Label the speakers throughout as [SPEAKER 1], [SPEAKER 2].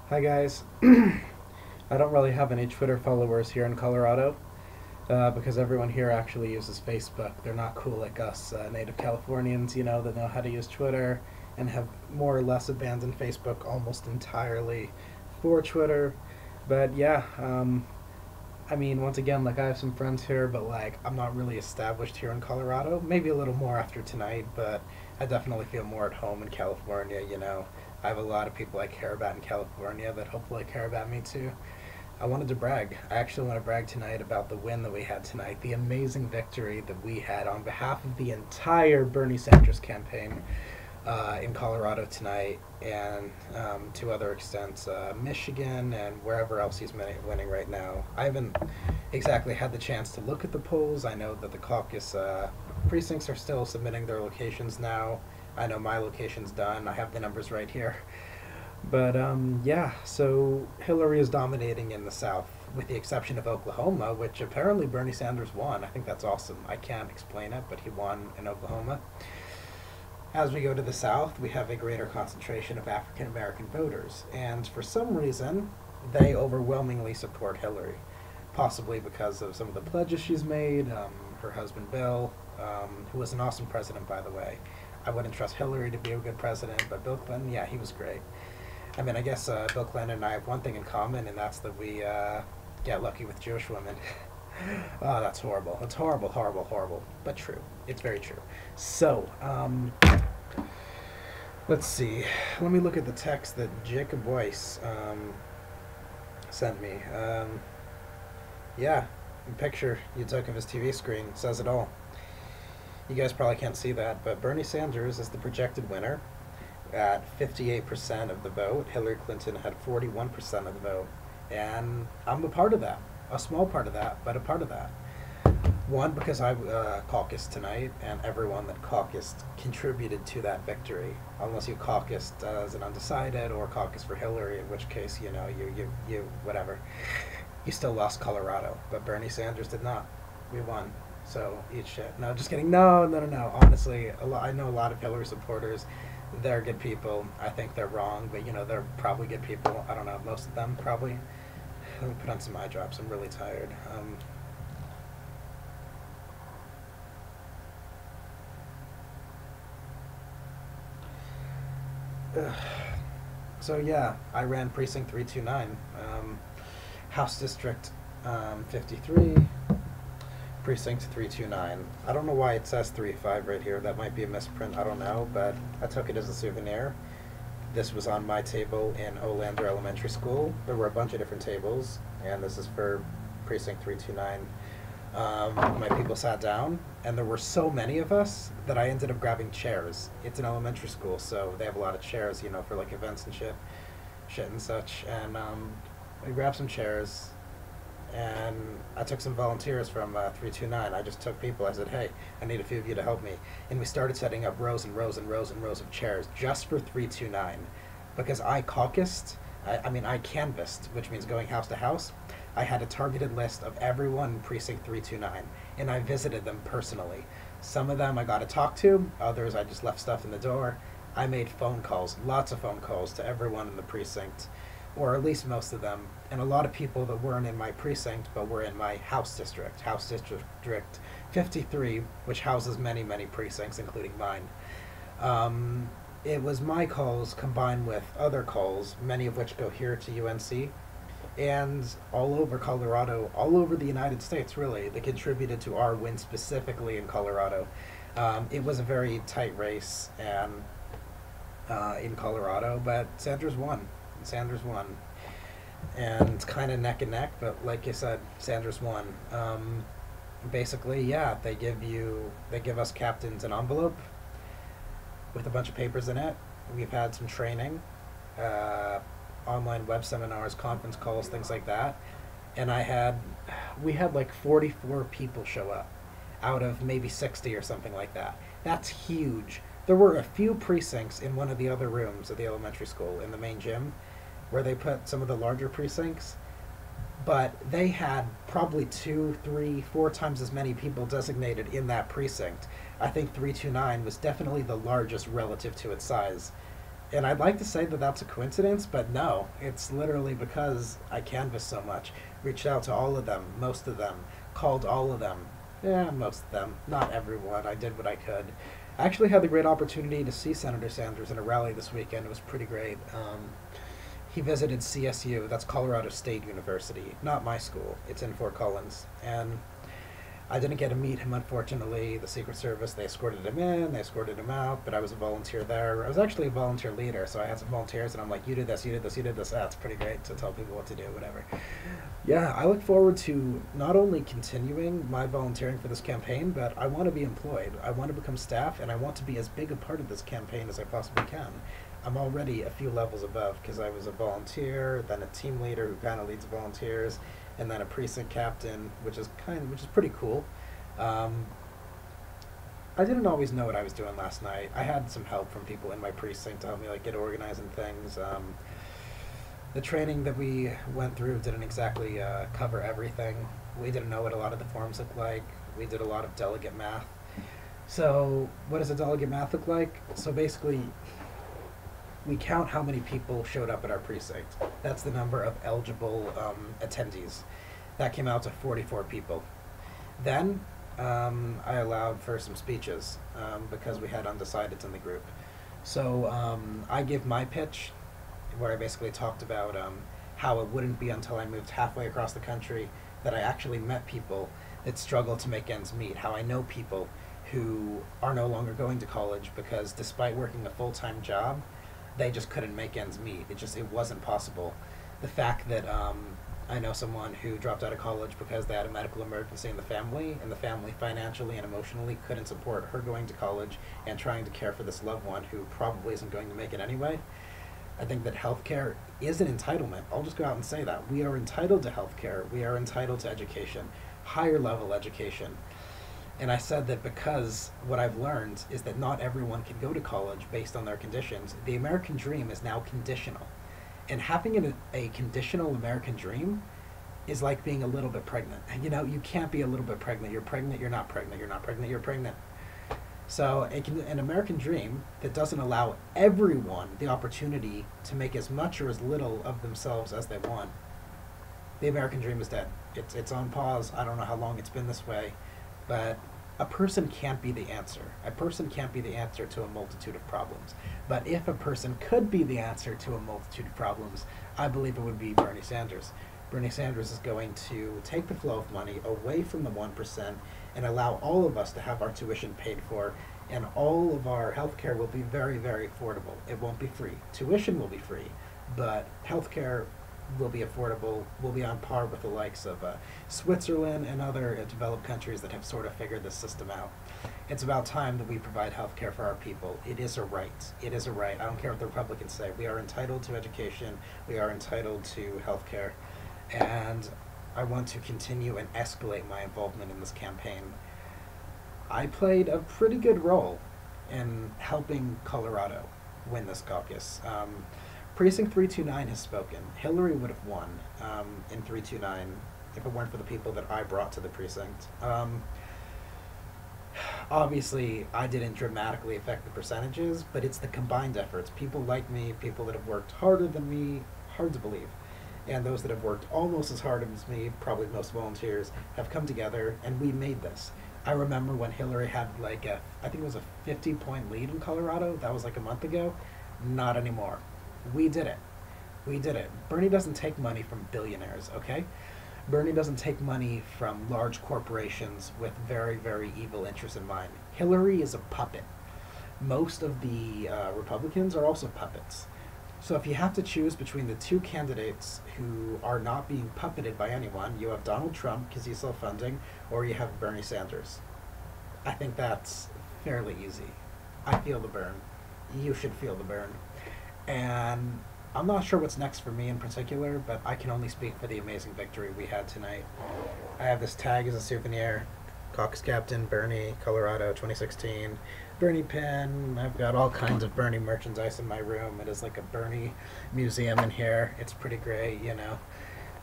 [SPEAKER 1] Hi guys. I don't really have any Twitter followers here in Colorado because everyone here actually uses Facebook. They're not cool like us native Californians, that know how to use Twitter and have more or less abandoned Facebook almost entirely for Twitter. But yeah, once again, like I have some friends here, but like I'm not really established here in Colorado. Maybe a little more after tonight, but I definitely feel more at home in California. I have a lot of people I care about in California that hopefully care about me too. I wanted to brag. I actually want to brag tonight about the win that we had tonight, the amazing victory that we had on behalf of the entire Bernie Sanders campaign in Colorado tonight, and to other extents, Michigan and wherever else he's winning right now. I haven't exactly had the chance to look at the polls. I know that the caucus precincts are still submitting their locations now. I know my location's done. I have the numbers right here. But yeah, so Hillary is dominating in the South, with the exception of Oklahoma, which apparently Bernie Sanders won. I think that's awesome. I can't explain it, but he won in Oklahoma. As we go to the South, we have a greater concentration of African American voters, and for some reason, they overwhelmingly support Hillary, possibly because of some of the pledges she's made. Her husband Bill, who was an awesome president, by the way. I wouldn't trust Hillary to be a good president, but Bill Clinton, yeah, he was great. I guess Bill Clinton and I have one thing in common, and that's that we get lucky with Jewish women. Oh, that's horrible. It's horrible, horrible, horrible, but true. It's very true. So, let's see. Let me look at the text that Jacob Weiss sent me. Yeah, the picture you took of his TV screen says it all. You guys probably can't see that, but Bernie Sanders is the projected winner at 58% of the vote. Hillary Clinton had 41% of the vote. And I'm a part of that. A small part of that, but a part of that. One, because I caucused tonight, and everyone that caucused contributed to that victory. Unless you caucused as an undecided or caucused for Hillary, in which case, you whatever. You still lost Colorado, but Bernie Sanders did not. We won. So eat shit. No, just kidding. No. Honestly, I know a lot of Hillary supporters. They're good people. I think they're wrong, but they're probably good people. I don't know, most of them probably. Let me put on some eye drops. I'm really tired. So yeah, I ran Precinct 329, House District 53. Precinct 329. I don't know why it says 35 right here. That might be a misprint. I don't know, but I took it as a souvenir. This was on my table in Olander Elementary School. There were a bunch of different tables, and this is for Precinct 329. My people sat down, and there were so many of us that I ended up grabbing chairs. It's an elementary school, so they have a lot of chairs, for like events and shit and such. And we grabbed some chairs, and I took some volunteers from 329. I just took people. I said, hey, I need a few of you to help me. And we started setting up rows and rows and rows and rows of chairs just for 329. Because I caucused, I canvassed, which means going house to house. I had a targeted list of everyone in Precinct 329, and I visited them personally. Some of them I got to talk to, others I just left stuff in the door. I made phone calls, lots of phone calls to everyone in the precinct, or at least most of them, and a lot of people that weren't in my precinct but were in my House District 53, which houses many, many precincts, including mine. It was my calls combined with other calls, many of which go here to UNC, and all over Colorado, all over the United States, really, that contributed to our win specifically in Colorado. It was a very tight race and in Colorado, but Sanders won. And kind of neck and neck, but like you said, Sanders won. Basically, yeah, they give us captains an envelope with a bunch of papers in it. We've had some training, online web seminars, conference calls, things like that. And we had like 44 people show up out of maybe 60 or something like that. That's huge. There were a few precincts in one of the other rooms of the elementary school in the main gym where they put some of the larger precincts, but they had probably 2, 3, 4 times as many people designated in that precinct. I think 329 was definitely the largest relative to its size. And I'd like to say that that's a coincidence, but no, it's literally because I canvass so much. Reached out to all of them, most of them, called all of them. Yeah, most of them, not everyone. I did what I could. I actually had the great opportunity to see Senator Sanders in a rally this weekend. It was pretty great. He visited CSU, that's Colorado State University, not my school. It's in Fort Collins. And I didn't get to meet him, unfortunately. The Secret Service, they escorted him in, they escorted him out, but I was a volunteer there. I was actually a volunteer leader, so I had some volunteers, and I'm like, you did this, you did this, you did this. That's pretty great to tell people what to do, whatever. Yeah, I look forward to not only continuing my volunteering for this campaign, but I want to be employed. I want to become staff, and I want to be as big a part of this campaign as I possibly can. I'm already a few levels above because I was a volunteer, then a team leader who kind of leads volunteers, and then a precinct captain, which is pretty cool. I didn't always know what I was doing last night. I had some help from people in my precinct to help me get organized and things. The training that we went through didn't exactly cover everything. We didn't know what a lot of the forms looked like. We did a lot of delegate math. So what does a delegate math look like? So basically, we count how many people showed up at our precinct. That's the number of eligible attendees. That came out to 44 people. Then I allowed for some speeches because we had undecideds in the group. So I give my pitch where I basically talked about how it wouldn't be until I moved halfway across the country that I actually met people that struggle to make ends meet, how I know people who are no longer going to college because despite working a full-time job, they just couldn't make ends meet. It wasn't possible. The fact that I know someone who dropped out of college because they had a medical emergency in the family, and the family financially and emotionally couldn't support her going to college and trying to care for this loved one who probably isn't going to make it anyway. I think that healthcare is an entitlement. I'll just go out and say that. We are entitled to healthcare. We are entitled to education, higher level education. And I said that because what I've learned is that not everyone can go to college based on their conditions. The American dream is now conditional. And having a conditional American dream is like being a little bit pregnant. You can't be a little bit pregnant. You're pregnant, you're not pregnant. You're not pregnant, you're pregnant. So an American dream that doesn't allow everyone the opportunity to make as much or as little of themselves as they want, the American dream is dead. It's on pause. I don't know how long it's been this way. But a person can't be the answer. A person can't be the answer to a multitude of problems. But if a person could be the answer to a multitude of problems, I believe it would be Bernie Sanders. Bernie Sanders is going to take the flow of money away from the 1% and allow all of us to have our tuition paid for, and all of our health care will be very, very affordable. It won't be free. Tuition will be free, but health care will be affordable, will be on par with the likes of Switzerland and other developed countries that have sort of figured this system out. It's about time that we provide health care for our people. It is a right. It is a right. I don't care what the Republicans say. We are entitled to education. We are entitled to health care. And I want to continue and escalate my involvement in this campaign. I played a pretty good role in helping Colorado win this caucus. Precinct 329 has spoken. Hillary would have won in 329 if it weren't for the people that I brought to the precinct. Obviously, I didn't dramatically affect the percentages, but it's the combined efforts. People like me, people that have worked harder than me, hard to believe, and those that have worked almost as hard as me, probably most volunteers, have come together, and we made this. I remember when Hillary had I think it was a 50-point lead in Colorado. That was a month ago. Not anymore. We did it. We did it. Bernie doesn't take money from billionaires, okay? Bernie doesn't take money from large corporations with very, very evil interests in mind. Hillary is a puppet. Most of the Republicans are also puppets. So if you have to choose between the two candidates who are not being puppeted by anyone, you have Donald Trump because he's self-funding, or you have Bernie Sanders. I think that's fairly easy. I feel the burn. You should feel the burn. And I'm not sure what's next for me in particular, but I can only speak for the amazing victory we had tonight. I have this tag as a souvenir. Caucus Captain, Bernie, Colorado, 2016. Bernie pin. I've got all kinds of Bernie merchandise in my room. It is like a Bernie museum in here. It's pretty great,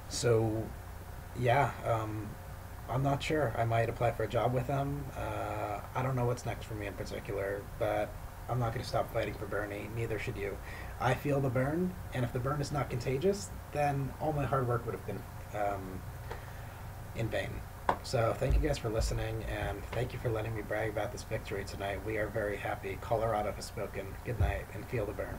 [SPEAKER 1] So, yeah, I'm not sure. I might apply for a job with them. I don't know what's next for me in particular, but I'm not going to stop fighting for Bernie. Neither should you. I feel the burn, and if the burn is not contagious, then all my hard work would have been in vain. So thank you guys for listening, and thank you for letting me brag about this victory tonight. We are very happy. Colorado has spoken. Good night, and feel the burn.